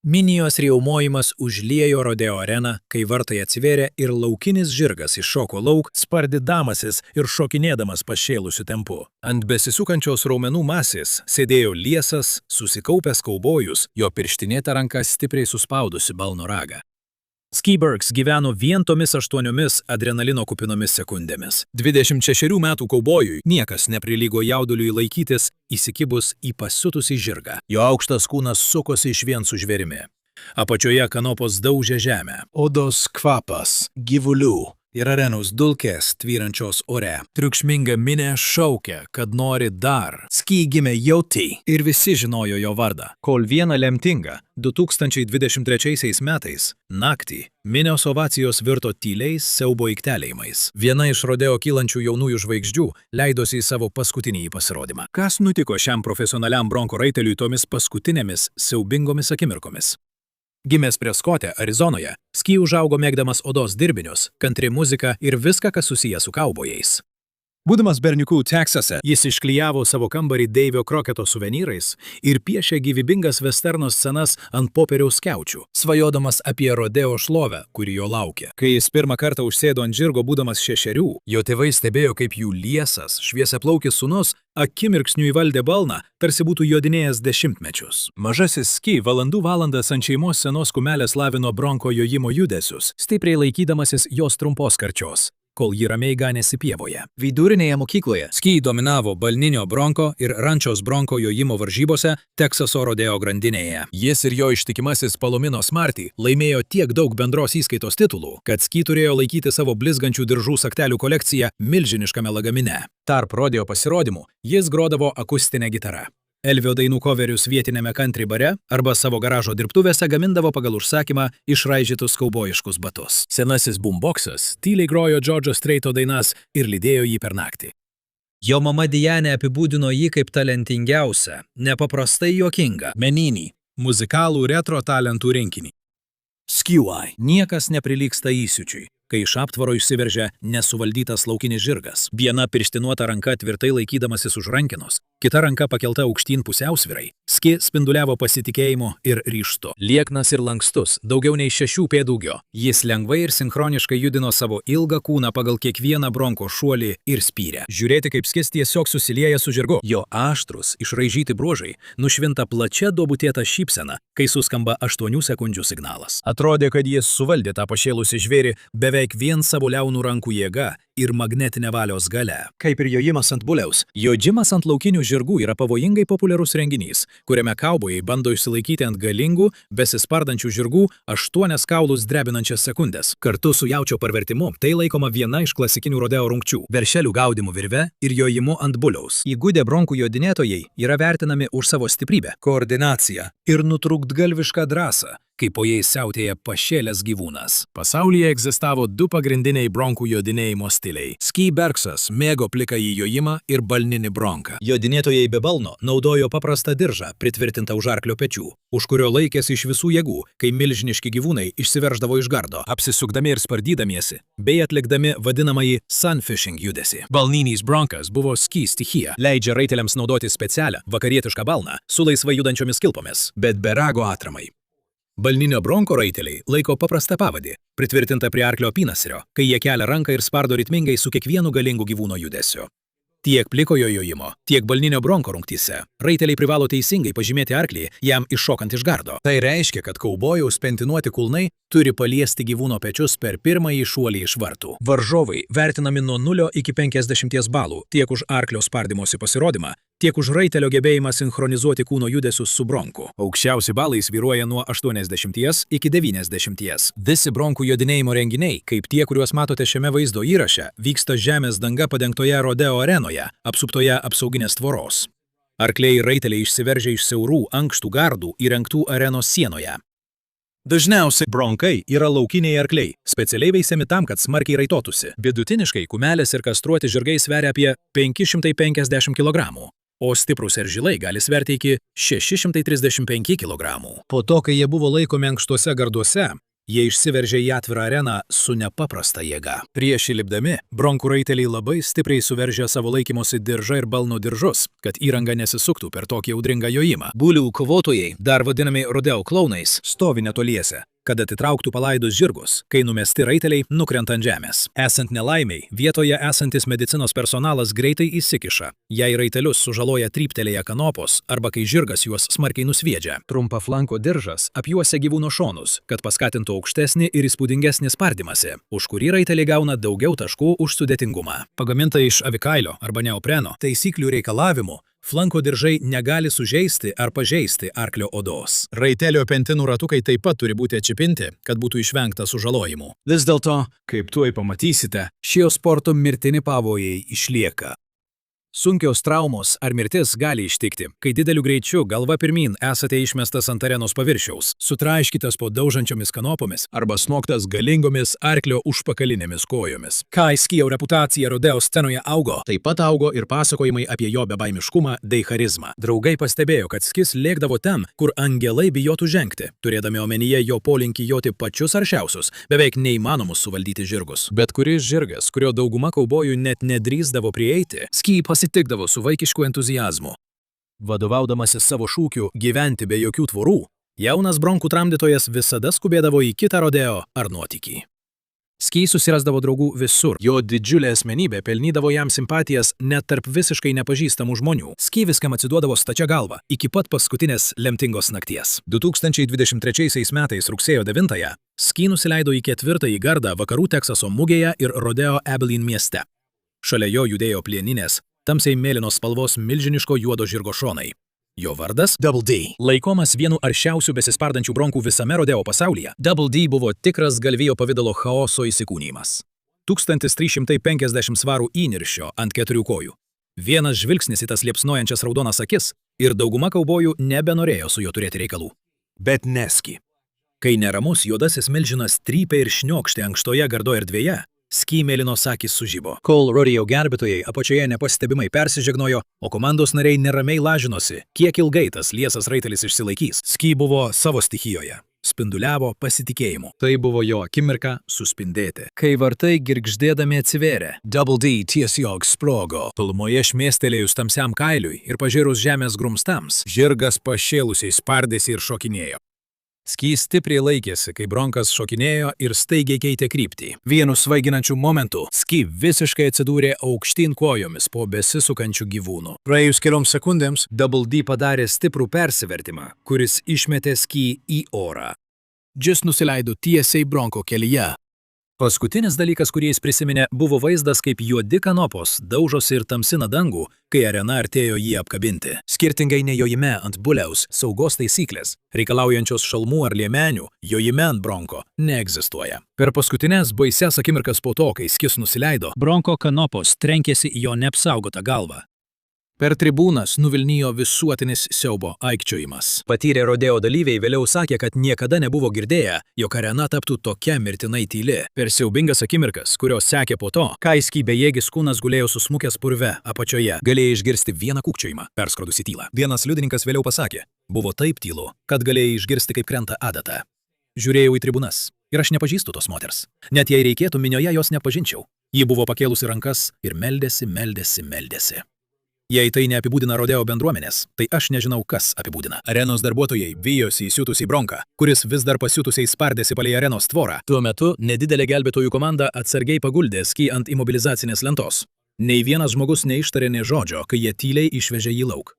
Minijos riaumojimas užliejo rodeo areną, kai vartai atsivėrė ir laukinis žirgas iššoko lauk, spardydamasis ir šokinėdamas pašėlusiu tempu. Ant besisukančios raumenų masės sėdėjo liesas, susikaupęs kaubojus, jo pirštinėta ranka stipriai suspaudusi balno ragą. Skibergs gyveno vien tomis 8 adrenalino kupinomis sekundėmis. 26 metų kaubojui niekas neprilygo jauduliui laikytis, įsikibus į pasiutusį žirgą. Jo aukštas kūnas sukosi išvien su žvėrimi. Apačioje kanopos daužė žemę. Odos kvapas, gyvulių ir arenos dulkės tvyrančios ore. Triukšminga minė šaukė, kad nori dar. Ski gimė jauti ir visi žinojo jo vardą. Kol vieną lemtingą 2023 metais naktį minios ovacijos virto tyliais siaubo aiktelėjimais. Viena iš rodeo kylančių jaunųjų žvaigždžių leidosi į savo paskutinį pasirodymą. Kas nutiko šiam profesionaliam bronko raiteliui tomis paskutinėmis siaubingomis akimirkomis? Gimęs Preskote, Arizonoje, Ski užaugo mėgdamas odos dirbinius, kantri muziką ir viską, kas susiję su kaubojais. Būdamas berniukų Teksase, jis išklijavo savo kambarį Deivio Kroketo suvenyrais ir piešė gyvybingas vesterno scenas ant popieriaus skiaučių, svajodamas apie rodeo šlovę, kuri jo laukė. Kai jis pirmą kartą užsėdo ant žirgo būdamas 6, jo tėvai stebėjo, kaip jų liesas, šviesiaplaukis sūnus akimirksniu įvaldė balną, tarsi būtų jodinėjęs dešimtmečius. Mažasis Ski valandų valandas ant šeimos senos kumelės lavino bronko jojimo judesius, stipriai laikydamasis jos trumpos karčios, kol ji ramiai ganėsi pievoje. Vidurinėje mokykloje Ski dominavo balninio bronko ir rančios bronko jojimo varžybose Teksaso rodeo grandinėje. Jis ir jo ištikimasis Palomino Smarty laimėjo tiek daug bendros įskaitos titulų, kad Ski turėjo laikyti savo blizgančių diržų saktelių kolekciją milžiniškame lagamine. Tarp rodeo pasirodymų jis grodavo akustinę gitarą. Elvio dainų koverius vietinėme country bare arba savo garažo dirbtuvėse gamindavo pagal užsakymą išraižytus kaubojiškus batus. Senasis boomboxas tyliai grojo George'o Straito dainas ir lydėjo jį per naktį. Jo mama Diane apibūdino jį kaip talentingiausią, nepaprastai juokingą, meninį, muzikalų retro talentų rinkinį. Skiwai. Niekas neprilygsta įsiūčiui, kai iš aptvaro išsiveržia nesuvaldytas laukinis žirgas. Viena pirštinuota ranka tvirtai laikydamasis už rankenos, kita ranka pakelta aukštyn pusiausvyrai. Ski spinduliavo pasitikėjimu ir ryžtu. Lieknas ir lankstus, daugiau nei 6 pėdų ūgio. Jis lengvai ir sinchroniškai judino savo ilgą kūną pagal kiekvieną bronko šuolį ir spyrę. Žiūrėti, kaip Skis tiesiog susilieja su žirgu. Jo aštrus, išraižyti bruožai nušvinta plačia duobutėta šypsena, kai suskamba 8 sekundžių signalas. Atrodė, kad jis suvaldė tą pašėlusį žvėrį beveik vien savo liaunų rankų jėga ir magnetinė valios galia. Kaip ir jojimas ant buliaus, jodžimas ant laukinių žirgų yra pavojingai populiarus renginys, kuriame kaubojai bando išsilaikyti ant galingų, besispardančių žirgų 8 kaulus drebinančias sekundės. Kartu su jaučio parvertimu tai laikoma viena iš klasikinių rodeo rungčių – veršelių gaudimų virve ir jojimu ant buliaus. Įgudę bronkų jodinėtojai yra vertinami už savo stiprybę, koordinaciją ir nutrūktgalvišką drąsą, kai po jais siautėja pašėlęs gyvūnas. Pasaulyje egzistavo 2 pagrindiniai bronkų jodinėjimo stiliai. Skibergsas mėgo plikąjį jojimą ir balninį bronką. Jodinėtojai be balno naudojo paprastą diržą, pritvirtintą už arklio pečių, už kurio laikėsi iš visų jėgų, kai milžiniški gyvūnai išsiverždavo iš gardo, apsisukdami ir spardydamiesi, bei atlikdami vadinamąjį sunfishing judesį. Balninis bronkas buvo Ski stichija, leidžia raiteliams naudoti specialią vakarietišką balną su laisvai judančiomis kilpomis, bet be rago atramai. Balninio bronko raiteliai laiko paprastą pavadį, pritvirtintą prie arklio apynasrio, kai jie kelia ranką ir spardo ritmingai su kiekvienu galingu gyvūno judesiu. Tiek plikojo jojimo, tiek balninio bronko rungtyse raiteliai privalo teisingai pažymėti arklį, jam iššokant iš gardo. Tai reiškia, kad kaubojaus pentinuoti kulnai turi paliesti gyvūno pečius per pirmąjį šuolį iš vartų. Varžovai vertinami nuo 0 iki 50 balų tiek už arklio spardymosi pasirodymą, tiek už raitelio gebėjimą sinchronizuoti kūno judesius su bronku. Aukščiausi balai svyruoja nuo 80 iki 90. Visi bronkų jodinėjimo renginiai, kaip tie, kuriuos matote šiame vaizdo įraše, vyksta žemės danga padengtoje rodeo arenoje, apsuptoje apsauginės tvoros. Arkliai ir raiteliai išsiveržia iš siaurų ankštų gardų įrengtų arenos sienoje. Dažniausiai bronkai yra laukiniai arkliai, specialiai veisiami tam, kad smarkiai raitotųsi. Vidutiniškai kumelės ir kastruoti žirgai sveria apie 550 kg. O stiprūs eržilai gali sverti iki 635 kg. Po to, kai jie buvo laikomi ankštuose garduose, Jie išsiveržė į atvirą areną su nepaprasta jėga. Prieš įlipdami, bronkų raiteliai labai stipriai suveržė savo laikymosi diržą ir balno diržus, kad įranga nesisuktų per tokį audringą jojimą. Bulių kovotojai, dar vadinami rodeo klounais, stovi netoliese, kad atitrauktų palaidus žirgus, kai numesti raiteliai nukrenta ant žemės. Esant nelaimiai, vietoje esantis medicinos personalas greitai įsikiša, jei raitelius sužaloja tryptelėję kanopos arba kai žirgas juos smarkiai nusviedžia. Trumpa flanko diržas apjuosia gyvūno šonus, kad paskatintų aukštesnį ir įspūdingesnį spardymąsi, už kurį raiteliai gauna daugiau taškų už sudėtingumą. Pagaminta iš avikailio arba neopreno, taisyklių reikalavimų, flanko diržai negali sužeisti ar pažeisti arklio odos. Raitelio pentinų ratukai taip pat turi būti atčipinti, kad būtų išvengta sužalojimų. Vis dėlto, kaip tuoj pamatysite, šio sporto mirtini pavojai išlieka. Sunkios traumos ar mirtis gali ištikti, kai dideliu greičiu galva pirmin esate išmestas ant arenos paviršiaus, sutraiškytas po daužančiomis kanopomis arba smogtas galingomis arklio užpakalinėmis kojomis. Kai Skio reputacija rodeo scenoje augo, taip pat augo ir pasakojimai apie jo bebaimiškumą bei charizmą. Draugai pastebėjo, kad Skis lėkdavo ten, kur angelai bijotų žengti, turėdami omenyje jo polinkį joti pačius aršiausius, beveik neįmanomus suvaldyti žirgus. Bet kuris žirgas, kurio dauguma kaubojų net nedrįsdavo prieiti, Ski pasitikdavo su vaikišku entuziazmu. Vadovaudamasis savo šūkiu gyventi be jokių tvorų, jaunas bronkų tramdytojas visada skubėdavo į kitą rodeo ar nuotykį. Ski susirasdavo draugų visur, jo didžiulė asmenybė pelnydavo jam simpatijas net tarp visiškai nepažįstamų žmonių. Ski viskam atsiduodavo stačia galva iki pat paskutinės lemtingos nakties. 2023 metais rugsėjo 9-ąją Ski nusileido į 4-ąjį gardą vakarų Teksaso mugėje ir rodeo Abilene mieste. Šalia jo judėjo plieninės, tamsiai mėlynos spalvos milžiniško juodo žirgo šonai. Jo vardas Double D. Laikomas vienu aršiausių besispardančių bronkų visame rodeo pasaulyje, Double D buvo tikras galvijo pavidalo chaoso įsikūnijimas. 1350 svarų įniršio ant 4 kojų. Vienas žvilgsnis į tas liepsnojančias raudonas akis ir dauguma kaubojų nebenorėjo su juo turėti reikalų. Bet ne Ski. Kai neramus juodasis milžinas trypė ir šniokštė ankštoje gardo erdvėje, Ski mėlynos akys sužibo. Kol rodeo gelbėtojai apačioje nepastebimai persižegnojo, o komandos nariai neramiai lažinosi, kiek ilgai tas liesas raitelis išsilaikys. Ski buvo savo stichijoje. Spinduliavo pasitikėjimu. Tai buvo jo akimirka suspindėti. Kai vartai girgždėdami atsivėrė, Double D tiesiog sprogo. Tolumoje šmėstelėjus tamsiam kailiui ir pažėrus žemės grumstams, žirgas pašėlusiai spardėsi ir šokinėjo. Ski stipriai laikėsi, kai bronkas šokinėjo ir staigiai keitė kryptį. Vienu svaiginančiu momentu Ski visiškai atsidūrė aukštyn kojomis po besisukančių gyvūnų. Praėjus kelioms sekundėms Double D padarė stiprų persivertimą, kuris išmetė Ski į orą. Jis nusileido tiesiai bronko kelyje. Paskutinis dalykas, kurį jis prisiminė, buvo vaizdas, kaip juodi kanopos daužosi ir tamsina dangų, kai arena artėjo jį apkabinti. Skirtingai nei jojime ant buliaus, saugos taisyklės, reikalaujančios šalmų ar liemenių, jojime ant bronko neegzistuoja. Per paskutinės baisias akimirkas po to, kai Skis nusileido, bronko kanopos trenkėsi į jo neapsaugotą galvą. Per tribūnas nuvilnijo visuotinis siaubo aikčiojimas. Patyrę rodeo dalyviai vėliau sakė, kad niekada nebuvo girdėję, jog arena taptų tokia mirtinai tyli. Per siaubingas akimirkas, kurios sekė po to, kai Ski bejėgis kūnas gulėjo susmukęs purve apačioje, galėjo išgirsti vieną kūkčiojimą, perskrodusi tylą. Vienas liudininkas vėliau pasakė, buvo taip tylu, kad galėjai išgirsti, kaip krenta adata. Žiūrėjau į tribūnas ir aš nepažįstu tos moters. Net jei reikėtų, minioje jos nepažinčiau. Ji buvo pakėlusi rankas ir meldėsi. Jei tai neapibūdina rodeo bendruomenės, tai aš nežinau, kas apibūdina. Arenos darbuotojai vijosi įsiutusį bronką, kuris vis dar pasiutusiai spardėsi palei arenos tvorą. Tuo metu nedidelė gelbėtojų komanda atsargiai paguldė Ski ant imobilizacinės lentos. Nei vienas žmogus neištarė nė žodžio, kai jie tyliai išvežė jį lauk.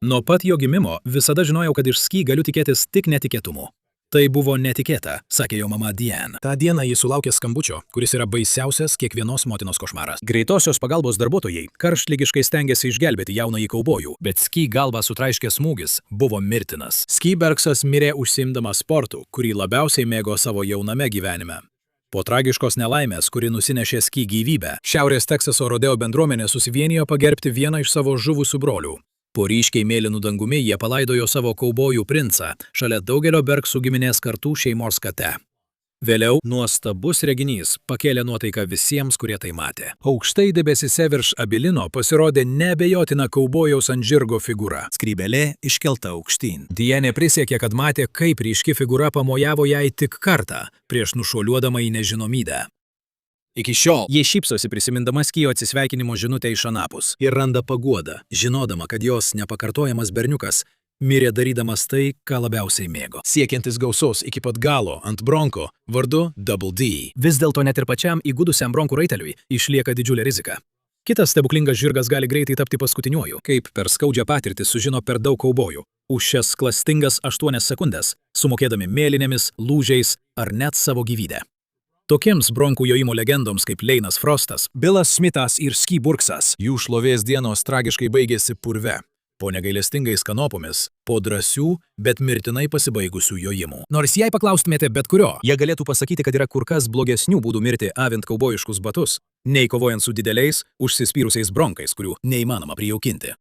Nuo pat jo gimimo visada žinojau, kad iš Ski galiu tikėtis tik netikėtumų. Tai buvo netikėta, sakė jo mama Diane. Ta diena jis sulaukė skambučio, kuris yra baisiausias kiekvienos motinos košmaras. Greitosios pagalbos darbuotojai karštligiškai stengiasi išgelbėti jaunąjį kaubojų, bet Ski galvą sutraiškęs smūgis buvo mirtinas. Ski Berksas mirė užsiimdamas sportu, kurį labiausiai mėgo savo jauname gyvenime. Po tragiškos nelaimės, kuri nusinešė Ski gyvybę, Šiaurės Teksaso rodeo bendruomenė susivienijo pagerbti vieną iš savo žuvusių brolių. Po ryškiai mėlynų dangumi jie palaidojo savo kaubojų princą šalia daugelio Berksų giminės kartų šeimos kate. Vėliau nuostabus reginys pakėlė nuotaiką visiems, kurie tai matė. Aukštai debesise virš Abilino pasirodė neabejotina kaubojaus ant žirgo figūra. Skrybelė iškelta aukštyn. Dianė prisiekė, kad matė, kaip ryški figūra pamojavo jai tik kartą, prieš nušuoliuodama į nežinomybę. Iki šiol ji šypsosi prisimindama Skijo atsisveikinimo žinutę iš anapus ir randa paguodą, žinodama, kad jos nepakartojamas berniukas mirė darydamas tai, ką labiausiai mėgo. Siekiantis gausos iki pat galo ant bronko vardu Double D. Vis dėlto net ir pačiam įgudusiam bronkų raiteliui išlieka didžiulė rizika. Kitas stebuklingas žirgas gali greitai tapti paskutiniuoju, kaip per skaudžią patirtį sužino per daug kaubojų. Už šias klastingas 8 sekundės, sumokėdami mėlynėmis, lūžiais ar net savo gyvybę. Tokiems bronkų jojimo legendoms kaip Leinas Frostas, Bilas Smithas ir Ski Burksas, jų šlovės dienos tragiškai baigėsi purve. Po negailestingais kanopomis, po drąsių, bet mirtinai pasibaigusių jojimų. Nors jei paklaustumėte bet kurio, jie galėtų pasakyti, kad yra kur kas blogesnių būdų mirti avint kaubojiškus batus, nei kovojant su dideliais, užsispyrusiais bronkais, kurių neįmanoma prijaukinti.